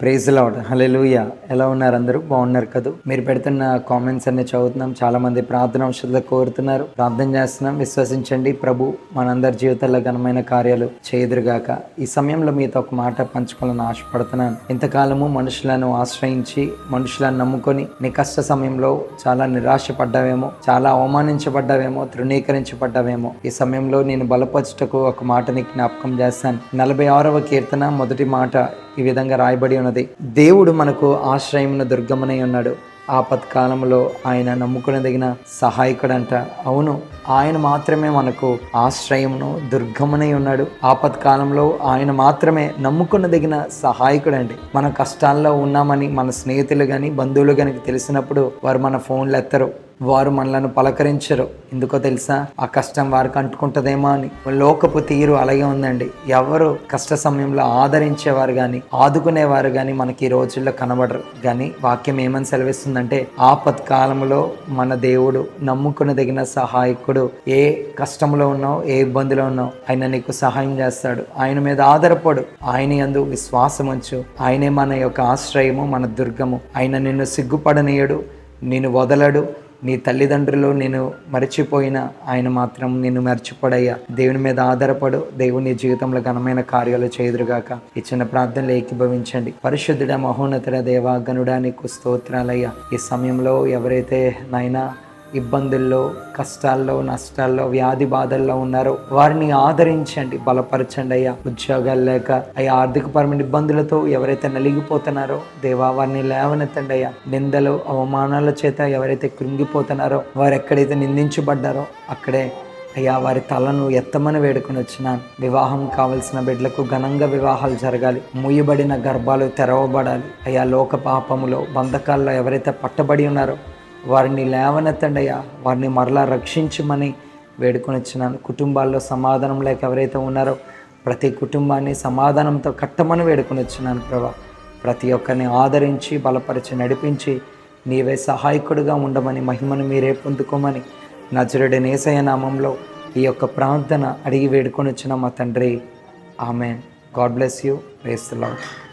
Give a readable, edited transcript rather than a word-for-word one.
Praise lord, హల్లెలూయా. ఎలా ఉన్నారు? అందరూ బాగున్నారు కదా? మీరు పెడుతున్న కామెంట్స్ అన్ని చదువుతున్నాం. చాలా మంది ప్రార్థన ఔషధాలు కోరుతున్నారు. ప్రార్థన చేస్తున్నాం. విశ్వసించండి, ప్రభు మనందరి జీవితాల్లో ఘనమైన కార్యాలు చేయుదురుగాక. ఈ సమయంలో మీతో ఒక మాట పంచుకోవాలని ఆశపడుతున్నాను. ఇంతకాలము మనుషులను ఆశ్రయించి మనుషులను నమ్ముకొని నీ కష్ట సమయంలో చాలా నిరాశపడ్డావేమో, చాలా అవమానించబడ్డావేమో, తృణీకరించబడ్డావేమో. ఈ సమయంలో నేను బలపరచుటకు ఒక మాటని జ్ఞాపకం చేస్తాను. 46వ కీర్తన మొదటి మాట ఈ విధంగా రాయబడి ఉన్నది: దేవుడు మనకు ఆశ్రయమున దుర్గమనై ఉన్నాడు, ఆపత్కాలంలో ఆయన నమ్ముకునదగిన సహాయకుడంట. అవును, ఆయన మాత్రమే మనకు ఆశ్రయమును దుర్గమనై ఉన్నాడు. ఆపత్కాలంలో ఆయన మాత్రమే నమ్ముకునదగిన సహాయకుడండి. మన కష్టాల్లో ఉన్నామని మన స్నేహితులు కానీ బంధువులు కానీ తెలిసినప్పుడు వారు మన ఫోన్లు ఎత్తరు, వారు మనలను పలకరించరు. ఎందుకో తెలుసా? ఆ కష్టం వారికి అంటుకుంటుందేమో అని. లోకపు తీరు అలాగే ఉందండి. ఎవరు కష్ట సమయంలో ఆదరించేవారు కానీ ఆదుకునేవారు కానీ మనకి ఈ రోజుల్లో కనబడరు. కానీ వాక్యం ఏమని సెలవిస్తుందంటే, ఆపత్కాలంలో మన దేవుడు నమ్ముకునదగిన సహాయకుడు. ఏ కష్టంలో ఉన్నావు, ఏ ఇబ్బందిలో ఉన్నావు, ఆయన నీకు సహాయం చేస్తాడు. ఆయన మీద ఆధారపడు, ఆయన యందు విశ్వాసం ఉంచు. ఆయనే మన యొక్క ఆశ్రయము, మన దుర్గము. ఆయన నిన్ను సిగ్గుపడనీయడు, నిన్ను వదలడు. నీ తల్లిదండ్రులు నేను మర్చిపోయినా ఆయన మాత్రం నిన్ను మర్చిపోడయ్యా. దేవుని మీద ఆధారపడు. దేవుని జీవితంలో ఘనమైన కార్యాలు చేదురుగాక. ఈ చిన్న ప్రార్థనలు ఏకీభవించండి. పరిశుద్ధుడ, మహోన్నతుడ దేవా, గనుడా, నీకు స్తోత్రాలయ్యా. ఈ సమయంలో ఎవరైతే నాయనా ఇబ్బందుల్లో, కష్టాల్లో, నష్టాల్లో, వ్యాధి బాధల్లో ఉన్నారో వారిని ఆదరించండి, బలపరచండి అయ్యా. ఉద్యోగాలు లేక అయ్యా ఆర్థికపరమైన ఇబ్బందులతో ఎవరైతే నలిగిపోతున్నారో దేవా, వారిని లేవనెత్తండి అయ్యా. నిందలు, అవమానాల చేత ఎవరైతే కృంగిపోతున్నారో, వారు ఎక్కడైతే నిందించబడ్డారో అక్కడే అయ్యా వారి తలను ఎత్తమని వేడుకొని వచ్చినాను. వివాహం కావలసిన బిడ్డలకు ఘనంగా వివాహాలు జరగాలి. మూయబడిన గర్భాలు తెరవబడాలి అయ్యా. లోక పాపములో, బంధకాల్లో ఎవరైతే పట్టబడి ఉన్నారో వారిని లేవనెత్తండి అయ్యా. వారిని మరలా రక్షించమని వేడుకొని వచ్చినాను. కుటుంబాల్లో సమాధానం లేక ఎవరైతే ఉన్నారో ప్రతి కుటుంబాన్ని సమాధానంతో కట్టమని వేడుకొని వచ్చినాను ప్రభా. ప్రతి ఒక్కరిని ఆదరించి బలపరిచి నడిపించి నీవే సహాయకుడిగా ఉండమని, మహిమను మీరే పొందుకోమని నజరుడైన యేసయ్య నామంలో ఈ యొక్క ప్రార్థన అడిగి వేడుకొని వచ్చిన మా తండ్రి, amen. God bless you. Praise the lord.